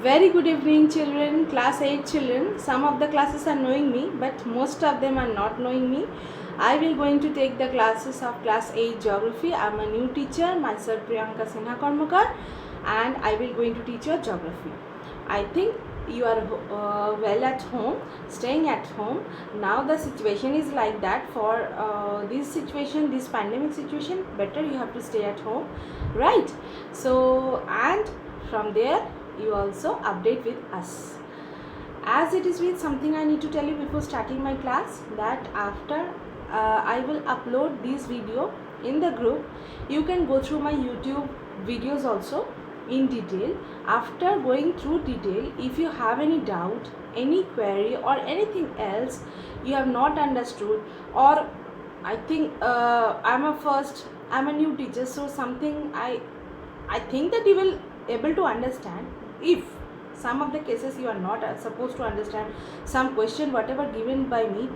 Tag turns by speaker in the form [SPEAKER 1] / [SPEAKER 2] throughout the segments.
[SPEAKER 1] Very good evening, children. Class 8 children. Some of the classes are knowing me, but most of them are not knowing me. I will going to take the classes of class 8 geography. I am a new teacher, myself Priyanka Sinha Karmakar, and I will going to teach you geography. I think you are well at home, staying at home. Now the situation is like that. For this situation, this pandemic situation, better you have to stay at home, right? So, and from there you also update with us. As it is with something I need to tell you before starting my class, that after I will upload this video in the group, you can go through my YouTube videos also in detail. After going through detail, if you have any doubt, any query or anything else you have not understood, or I think I'm a new teacher, so something I think that you will able to understand. If some of the cases you are not supposed to understand, some question whatever given by me,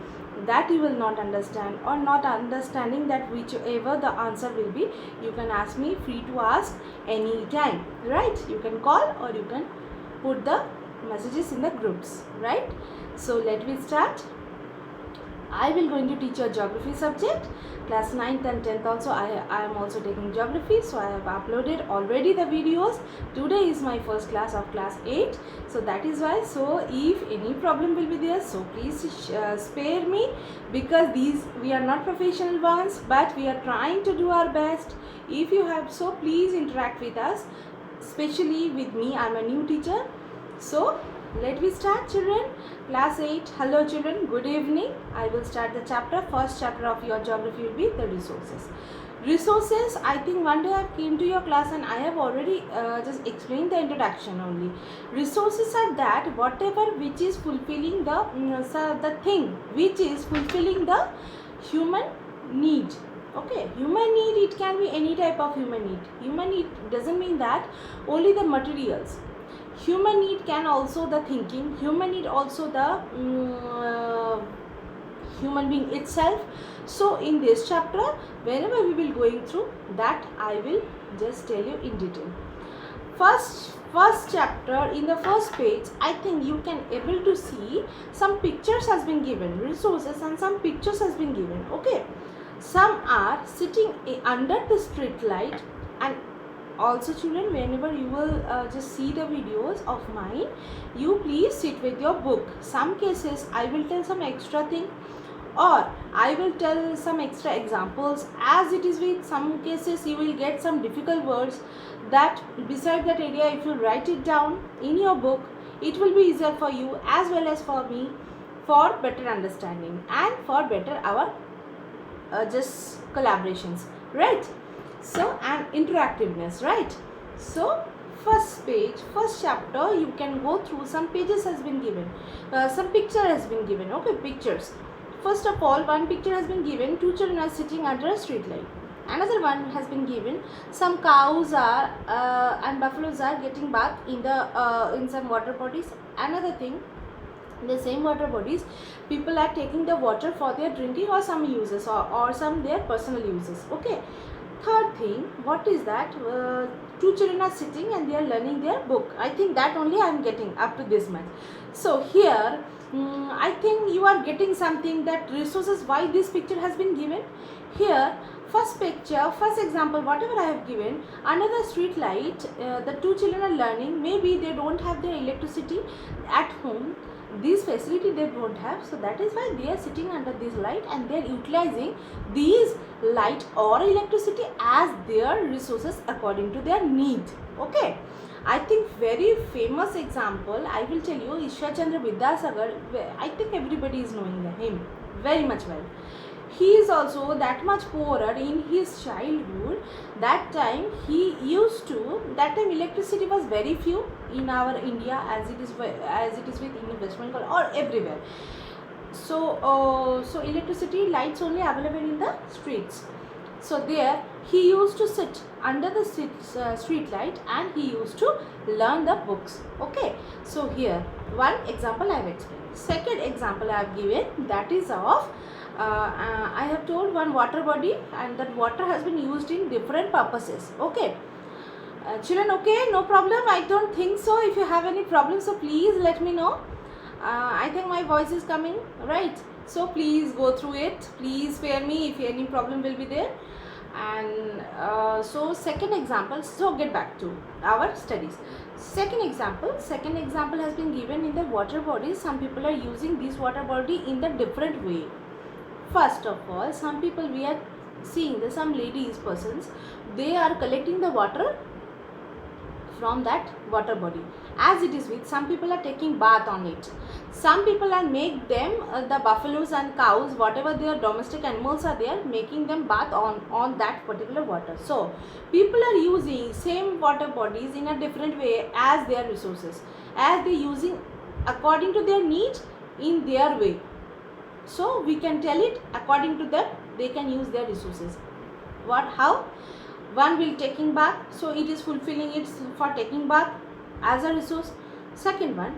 [SPEAKER 1] that you will not understand or not understanding, that whichever the answer will be, you can ask me, free to ask any time, right? You can call or you can put the messages in the groups, right? So let me start. I will going to teach a geography subject, class 9th and 10th also. I am also taking geography, so I have uploaded already the videos. Today is my first class of class 8, so that is why. So if any problem will be there, so please spare me, because these we are not professional ones, but we are trying to do our best. If you have, so please interact with us, especially with me. I am a new teacher, so let me start, children. Class 8. Hello children, good evening. I will start the chapter. First chapter of your geography will be the resources. Resources, I think one day I came to your class and I have already just explained the introduction only. Resources are that whatever which is fulfilling the thing which is fulfilling the human need. Okay, human need, it can be any type of human need. Human need doesn't mean that only the materials. Human need can also the thinking, human need also the human being itself. So in this chapter, whenever we will going through that, I will just tell you in detail. First chapter, in the first page, I think you can able to see some pictures has been given, resources, and some pictures has been given. Okay, some are sitting under the street light. And also children, whenever you will just see the videos of mine, you please sit with your book. Some cases I will tell some extra thing, or I will tell some extra examples. As it is with some cases, you will get some difficult words, that beside that area, if you write it down in your book, it will be easier for you as well as for me, for better understanding and for better our just collaborations, right? So, and interactiveness, right? So first page, first chapter, you can go through. Some pages has been given, some picture has been given. Okay, pictures. First of all, one picture has been given. Two children are sitting under a street light. Another one has been given. Some cows are and buffaloes are getting bath in some water bodies. Another thing, the same water bodies, people are taking the water for their drinking or some uses, or some their personal uses. Okay. Third thing, what is that? Two children are sitting and they are learning their book. I think that only I am getting up to this much. So here, I think you are getting something, that resources, why this picture has been given. Here, first picture, first example, whatever I have given, another street light, the two children are learning. Maybe they don't have their electricity at home. These facility they don't have, so that is why they are sitting under this light and they are utilizing these light or electricity as their resources according to their need. Okay, I think very famous example I will tell you, Ishwar Chandra Vidyasagar. I think everybody is knowing him very much well. He is also that much poorer in his childhood. That time he used to, that time electricity was very few in our India, as it is with in West Bengal or everywhere. So electricity lights only available in the streets. So there he used to sit under the street light and he used to learn the books. Okay, so here one example I have explained. Second example I have given, that is of I have told one water body, and that water has been used in different purposes. Okay, Children, okay, no problem. I don't think so. If you have any problems, so please let me know. I think my voice is coming, right? So please go through it. Please spare me if any problem will be there. And so second example, so get back to our studies. Second example has been given in the water bodies. Some people are using this water body in the different way. First of all, some people, we are seeing that some ladies persons, they are collecting the water from that water body as it is with. Some people are taking bath on it. Some people are make them the buffaloes and cows, whatever their domestic animals are there, making them bath on that particular water. So people are using same water bodies in a different way as their resources, as they using according to their needs in their way. So we can tell it according to them, they can use their resources. What, how? One will taking bath, so it is fulfilling it for taking bath as a resource. Second one,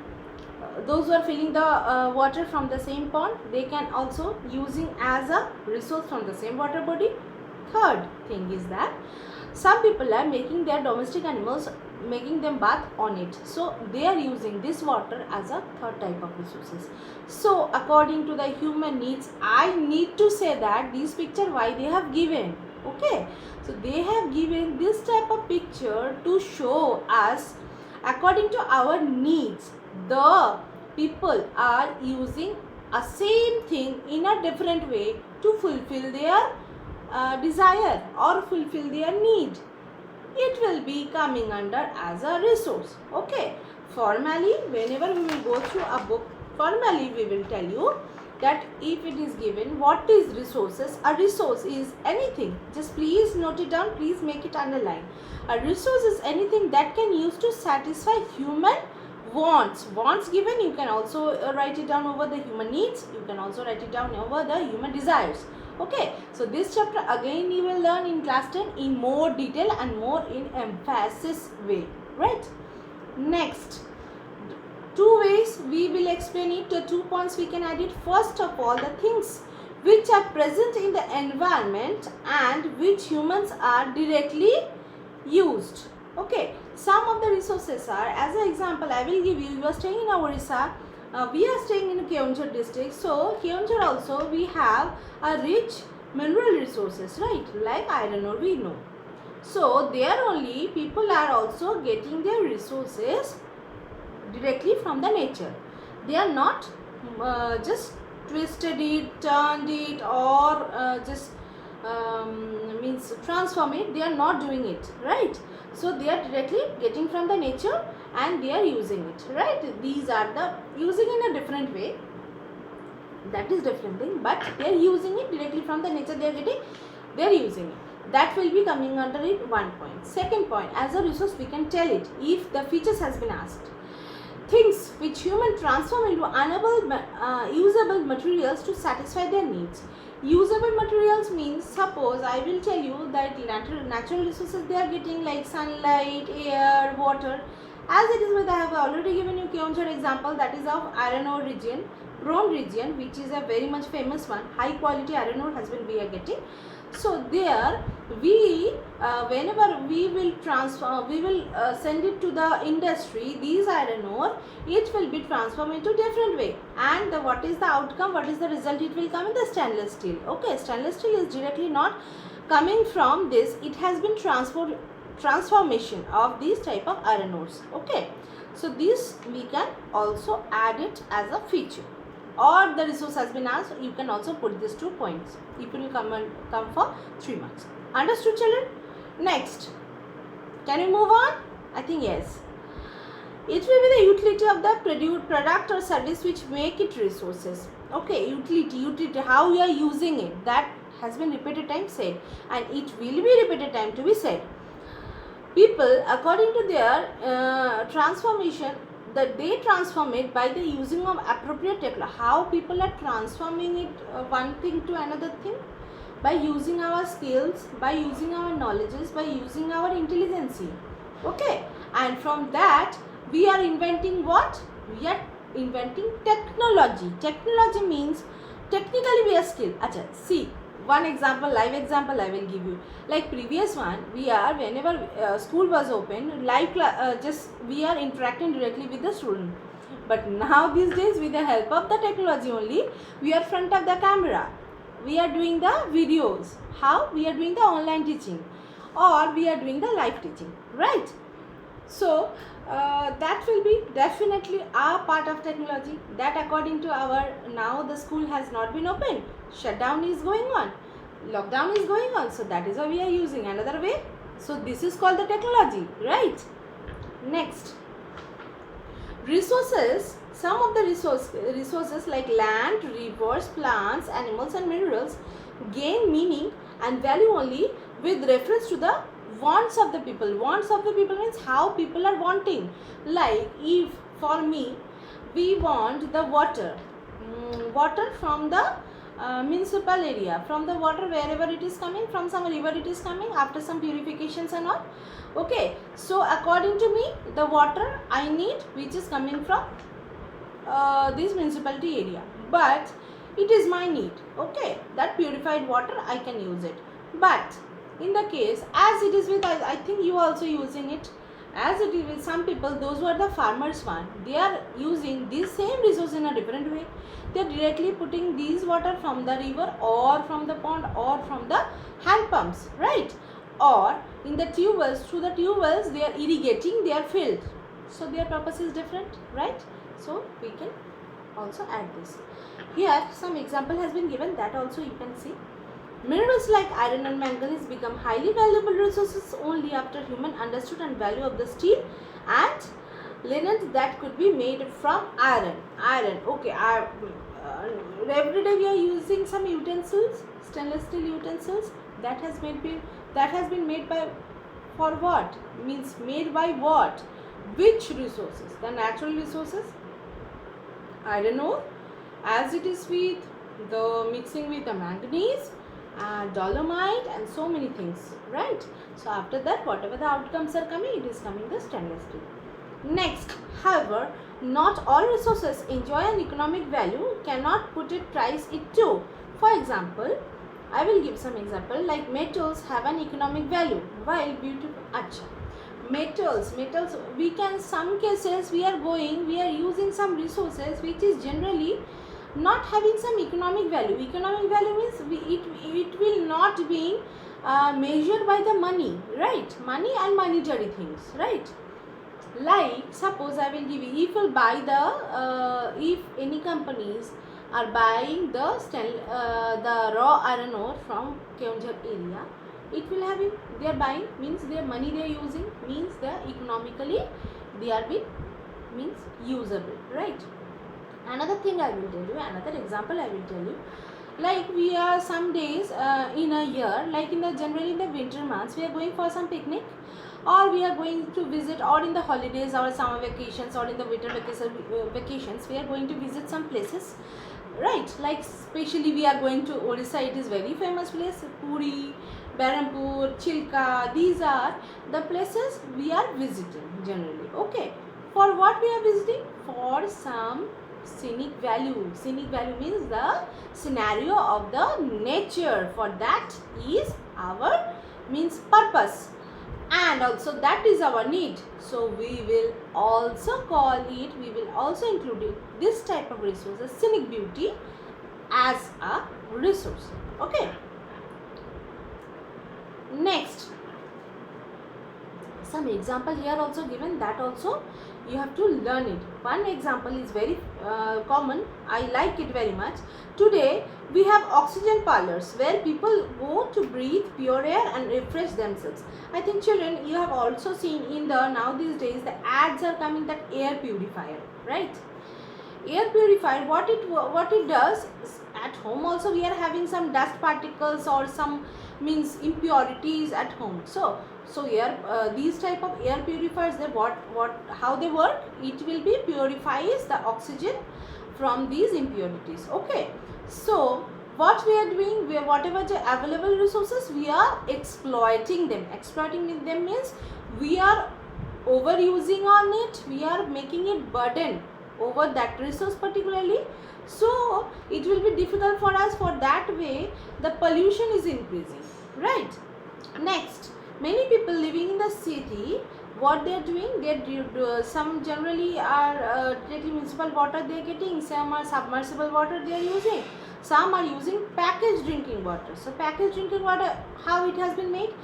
[SPEAKER 1] those who are filling the water from the same pond, they can also using as a resource from the same water body. Third thing is that some people are making their domestic animals, making them bath on it, so they are using this water as a third type of resources. So according to the human needs, I need to say that this picture why they have given. Okay, so they have given this type of picture to show us according to our needs, the people are using a same thing in a different way to fulfill their desire or fulfill their need. It will be coming under as a resource. Okay, formally whenever we will go through a book, formally we will tell you that if it is given what is resources, a resource is anything, just please note it down, please make it underline. A resource is anything that can use to satisfy human wants. Wants given, you can also write it down over the human needs, you can also write it down over the human desires. Okay, so this chapter again you will learn in class 10 in more detail and more in emphasis way, right? Next, two ways we will explain it. The 2 points we can add it. First of all, the things which are present in the environment and which humans are directly used. Okay, some of the resources are, as an example I will give you, you are staying in Orissa, we are staying in Keonjhar district, so Keonjhar also we have a rich mineral resources, right, like iron ore we know. So there only people are also getting their resources directly from the nature. They are not just twisted it, turned it, or just means transform it. They are not doing it, right? So they are directly getting from the nature and they are using it, right? These are the using in a different way, that is different thing, but they are using it directly from the nature. They are getting, they are using it. That will be coming under it 1 point. Second point, as a resource we can tell it if the features has been asked. Things which human transform into usable materials to satisfy their needs. Usable materials means, suppose I will tell you that natural resources they are getting like sunlight, air, water. As it is with, I have already given you Keonjhar example, that is of iron ore region, Bronze region, which is a very much famous one. High quality iron ore has been we are getting. So there we whenever we will transfer, we will send it to the industry, these iron ore, it will be transformed into different way, and what is the outcome, what is the result, it will come in the stainless steel. Okay, stainless steel is directly not coming from this, it has been transformation of these type of iron ores. Okay, so this we can also add it as a feature. Or the resource has been asked, you can also put these 2 points. It will come for 3 marks. Understood, children? Next, can we move on? I think yes. It will be the utility of the product or service which make it resources. Okay, utility, how we are using it, that has been repeated time said, and it will be repeated time to be said. People, according to their transformation, that they transform it by the using of appropriate technology. How people are transforming it one thing to another thing? By using our skills, by using our knowledges, by using our intelligence. Okay, and from that we are inventing what? We are inventing technology. Technology means technically we are skilled. Acha, see, one example, live example I will give you. Like previous one, we are, whenever school was open, just we are interacting directly with the student. But now these days, with the help of the technology only, we are front of the camera. We are doing the videos. How? We are doing the online teaching, or we are doing the live teaching, right? So that will be definitely a part of technology, that according to our, now the school has not been open, shutdown is going on, lockdown is going on, so that is why we are using another way. So this is called the technology, right? Next, resources. Some of the resources like land, rivers, plants, animals and minerals gain meaning and value only with reference to the wants of the people. Wants of the people means how people are wanting. Like if for me, we want the water, water from the municipal area, from the water wherever it is coming, from some river it is coming, after some purifications and all. Okay, so according to me, the water I need which is coming from this municipality area, but it is my need. Okay, that purified water I can use it. But in the case as it is with, I think you are also using it, as it is with some people, those who are the farmers one, they are using this same resource in a different way. They are directly putting these water from the river or from the pond or from the hand pumps, right? Or in the tube wells, through the tube wells they are irrigating their field. So their purpose is different, right? So we can also add this. Here some example has been given, that also you can see. Minerals like iron and manganese become highly valuable resources only after human understood and value of the steel and linen that could be made from iron. Okay, every day we are using some utensils, stainless steel utensils that has been made by, for what? Means made by what? Which resources? The natural resources, iron ore, as it is with the mixing with the manganese, dolomite and so many things, right? So after that, whatever the outcomes are coming, it is coming the stainless steel. Next, however, not all resources enjoy an economic value, cannot put it price it too. For example, I will give some example, like metals have an economic value while beautiful metals, we can, some cases we are using some resources which is generally not having some economic value. Economic value means it will not be measured by the money, right? Money and monetary things, right? Like suppose I will give you, if you buy the if any companies are buying the raw iron ore from Keonjhar area, it will have it, they are buying means their money they are using, means they are economically they are being means usable, right? Another thing I will tell you, another example I will tell you, like we are some days in a year, like in the generally in the winter months, we are going for some picnic, or we are going to visit, or in the holidays or summer vacations or in the winter vacations, we are going to visit some places, right? Like especially we are going to Odisha, it is very famous place, Puri, Berhampur, Chilka, these are the places we are visiting generally. Okay, for what we are visiting? For some scenic value. Scenic value means the scenario of the nature, for that is our means purpose, and also that is our need. So we will also call it, we will also include it, this type of resources, scenic beauty, as a resource. Okay, next, some example here also given, that also you have to learn it. One example is very common, I like it very much. Today we have oxygen parlors where people go to breathe pure air and refresh themselves. I think children, you have also seen in the, now these days the ads are coming, that air purifier, right? Air purifier, what it does, at home also we are having some dust particles or some means impurities at home. So here these type of air purifiers, they how they work, it will be purifies the oxygen from these impurities. Okay, so what we are doing, whatever the available resources, we are exploiting them. Exploiting them means we are overusing on it, we are making it burden over that resource particularly. So it will be difficult for us. For that way the pollution is increasing, right? Next, many people living in the city, what they are doing, some generally are directly municipal water they are getting, some are submersible water they are using, some are using packaged drinking water. So packaged drinking water, how it has been made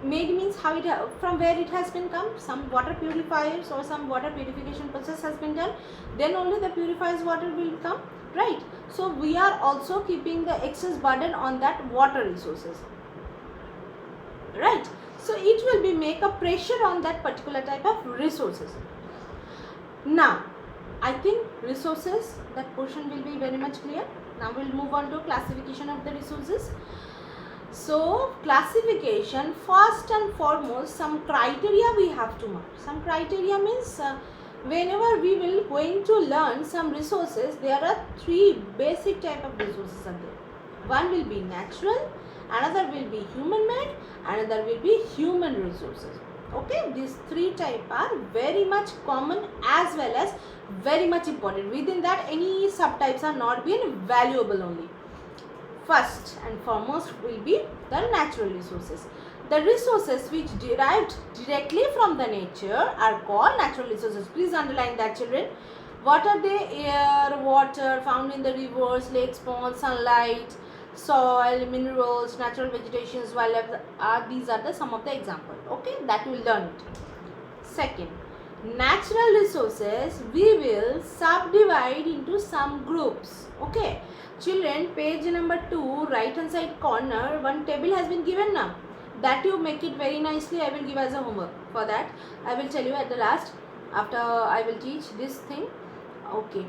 [SPEAKER 1] means how it from where it has been come, some water purifiers or some water purification process has been done, then only the purifies water will come, right? So we are also keeping the excess burden on that water resources, right? So it will be make a pressure on that particular type of resources. Now I think resources, that portion will be very much clear. Now we'll move on to classification of the resources. So classification, first and foremost, some criteria we have to mark. Some criteria means whenever we will going to learn some resources, there are three basic type of resources are there. One will be natural, another will be human made, another will be human resources. Okay, these three type are very much common as well as very much important. Within that, any subtypes are not being valuable only. First and foremost will be the natural resources. The resources which derived directly from the nature are called natural resources. Please underline that, children. What are they? Air, water found in the rivers, lakes, ponds, sunlight, soil, minerals, natural vegetations, wildlife. These are the some of the examples. Okay, that we will learn it. Second, natural resources we will subdivide into some groups. Okay, children, page number 2, right hand side corner, one table has been given now. That you make it very nicely. I will give as a homework. For that I will tell you at the last, after I will teach this thing. Okay,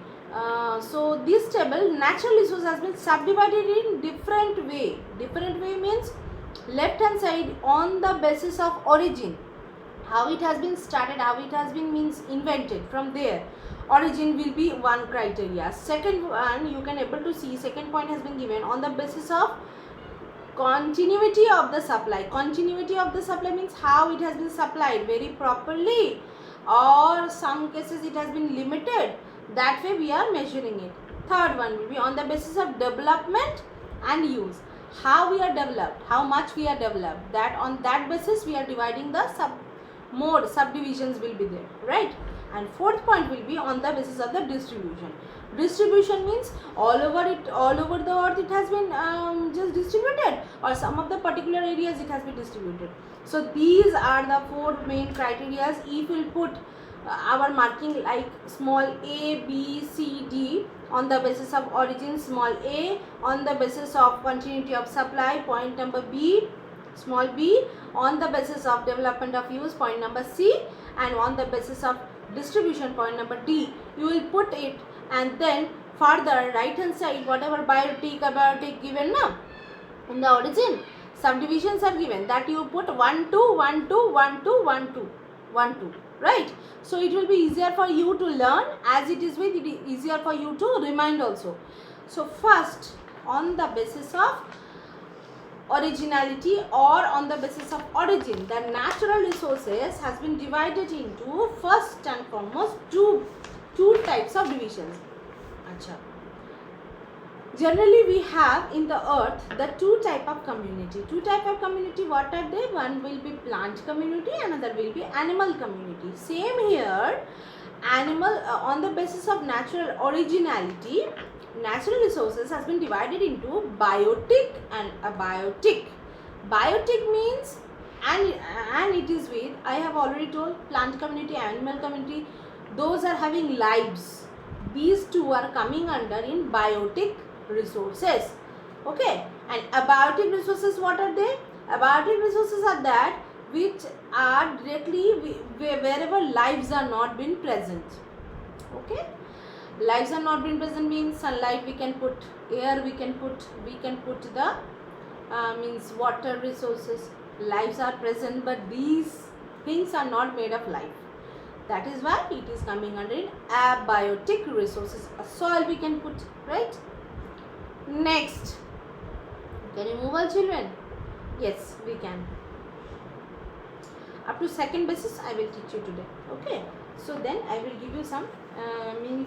[SPEAKER 1] so this table, natural resource has been subdivided in different way. Different way means left hand side on the basis of origin, how it has been started, how it has been means invented, from there origin will be one criteria. Second one, you can able to see, second point has been given on the basis of continuity of the supply. Continuity of the supply means how it has been supplied very properly, or some cases it has been limited, that way we are measuring it. Third one will be on the basis of development and use, how we are developed, how much we are developed, that on that basis we are dividing the subdivisions will be there, right? And fourth point will be on the basis of the distribution. Distribution means all over the earth it has been just distributed, or some of the particular areas it has been distributed. So these are the four main criteria. If we put our marking like small a, b, c, d on the basis of origin, small a on the basis of continuity of supply, point number b, small b on the basis of development of use, point number c, and on the basis of distribution, point number d, you will put it. And then further right hand side, whatever biotic, abiotic given now in the origin, subdivisions are given, that you put 1 2 1 2 1 2 1 2 1 2, right? So it will be easier for you to learn, as it is with it is easier for you to remind also. So first, on the basis of originality or on the basis of origin, the natural resources has been divided into first and foremost two types of divisions. Acha. Generally we have in the earth the two type of community. What are they? One will be plant community, another will be animal community. Same here, animal on the basis of natural originality, natural resources has been divided into biotic and abiotic. Biotic means and it is with, I have already told, plant community, animal community, those are having lives. These two are coming under in biotic resources. Okay, and abiotic resources, what are they? Abiotic resources are that which are directly wherever lives are not been present. Okay, lives are not been present means sunlight we can put, air we can put the means water resources. Lives are present, but these things are not made of life. That is why it is coming under in abiotic resources. A soil we can put, right? Next, can you move on, children? Yes, we can. Up to second basis I will teach you today. Okay, so then I will give you some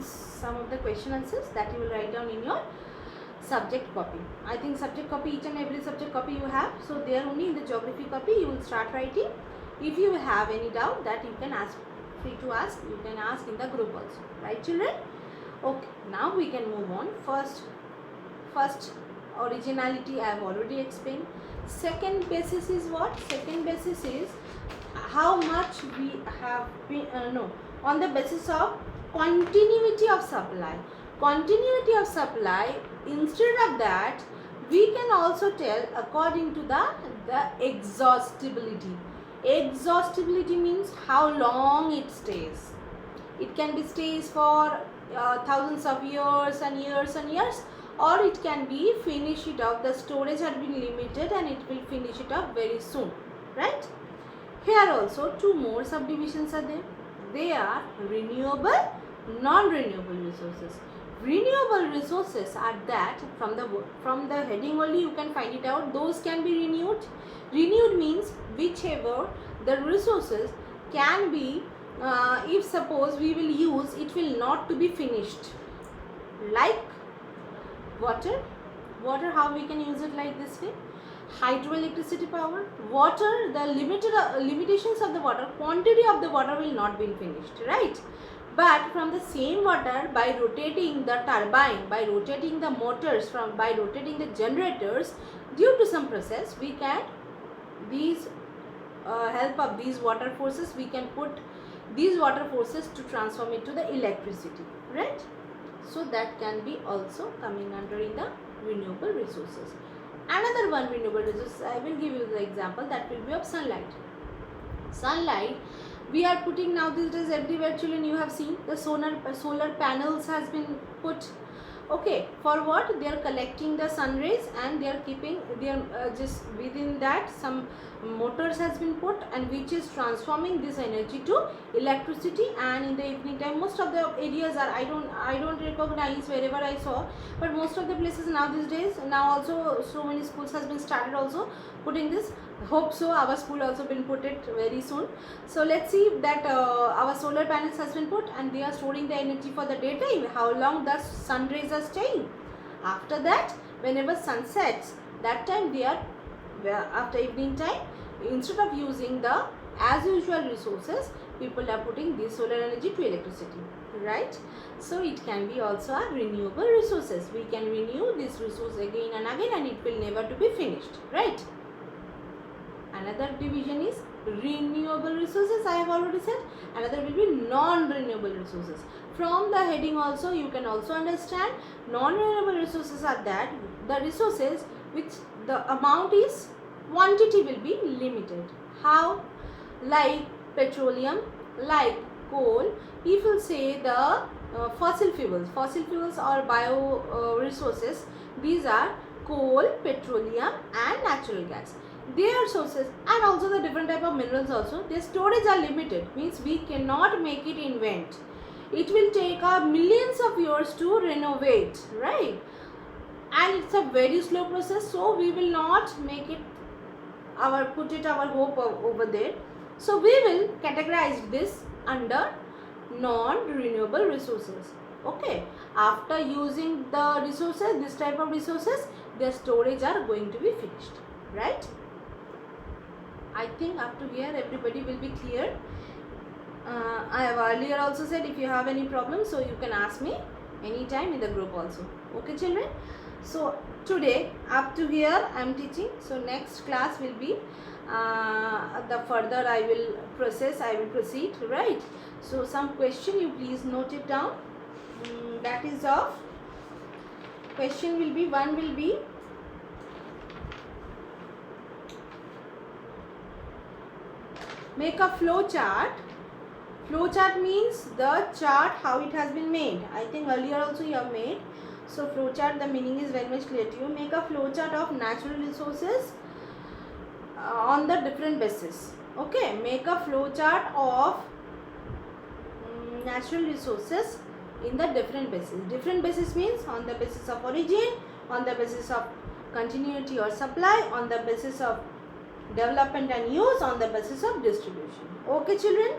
[SPEAKER 1] some of the question answers that you will write down in your subject copy. I think subject copy, each and every subject copy you have, so there only in the geography copy you will start writing. If you have any doubt, that you can ask, free to ask, you can ask in the group also, right children? Okay, now we can move on. First originality I have already explained. Second basis is what? Second basis is how much we have been on the basis of continuity of supply. Continuity of supply, instead of that we can also tell according to the exhaustibility. Exhaustibility means how long it stays. It can be stays for thousands of years and years and years, or it can be finish it off. The storage had been limited and it will finish it off very soon, right? Here also two more subdivisions are there. They are renewable, non-renewable resources. Renewable resources are that from the heading only you can find it out. Those can be renewed. Renewed means whichever the resources can be, if suppose we will use, it will not to be finished. Like water. Water, how we can use it like this way? Hydroelectricity power. Water, the limitations of the water, quantity of the water will not be finished, right? But from the same water, by rotating the turbine, by rotating the motors, by rotating the generators, due to some process, we can, these help of these water forces, we can put these water forces to transform it to the electricity, right? So that can be also coming under in the renewable resources. Another one renewable resource, I will give you the example, that will be of sunlight. Sunlight, we are putting now these days everywhere, children, you have seen the solar panels has been put. Okay, for what? They are collecting the sun rays and they are keeping, they are just within that some motors has been put, and which is transforming this energy to electricity. And in the evening time, most of the areas are, I don't recognize wherever I saw, but most of the places now these days, now also so many schools has been started also putting this. Hope so, our school also been put it very soon. So let's see that our solar panels has been put and they are storing the energy for the daytime, how long the sun rays are staying. After that, whenever sun sets, that time they are, after evening time, instead of using the as usual resources, people are putting this solar energy to electricity, right? So it can be also a renewable resources. We can renew this resource again and again and it will never to be finished, right? Another division is renewable resources, I have already said. Another will be non-renewable resources. From the heading also you can also understand, non-renewable resources are that the resources which the amount is, quantity will be limited. How? Like petroleum, like coal. If you say the fossil fuels or bio resources, these are coal, petroleum and natural gas. Their sources, and also the different type of minerals also, their storage are limited, means we cannot make it invent. It will take millions of years to renovate, right? And it's a very slow process, so we will not make it put our hope over there. So we will categorize this under non-renewable resources. Okay, after using the resources, this type of resources, their storage are going to be finished, right? I think up to here everybody will be clear. I have earlier also said, if you have any problems, so you can ask me anytime in the group also. Okay children, so today up to here I am teaching. So next class will be the further I will proceed, right? So some question, you please note it down. That is of question will be, one will be make a flow chart. Flow chart means the chart how it has been made. I think earlier also you have made. So flow chart, the meaning is very much clear to you. Make a flow chart of natural resources on the different basis. Okay, make a flow chart of natural resources in the different basis. Different basis means on the basis of origin, on the basis of continuity or supply, on the basis of development and use on the basis of distribution. Okay children?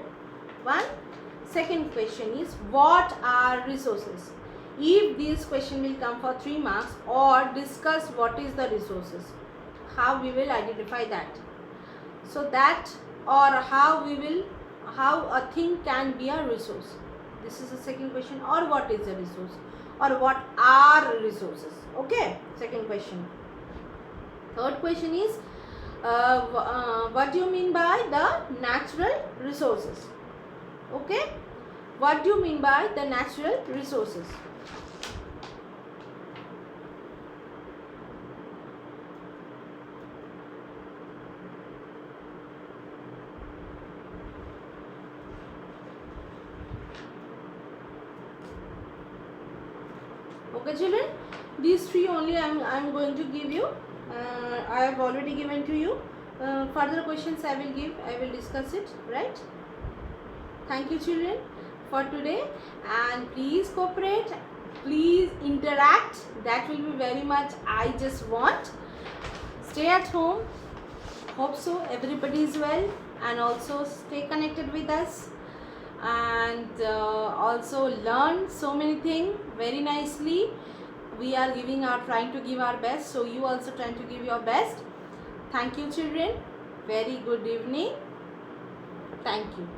[SPEAKER 1] One. Second question is, what are resources? If this question will come for 3 marks, or discuss what is the resources, how we will identify that. So that, or how a thing can be a resource. This is the second question. Or what is a resource, or what are resources. Okay, second question. Third question is, what do you mean by the natural resources? Okay, what do you mean by the natural resources? Okay children, these three only I am going to give you. I have already given to you. Further questions I will discuss it, right? Thank you children for today, and please cooperate, please interact. That will be very much I just want. Stay at home. Hope so everybody is well, and also stay connected with us, and also learn so many things very nicely. We are trying to give our best, so you also trying to give your best. Thank you children. Very good evening. Thank you.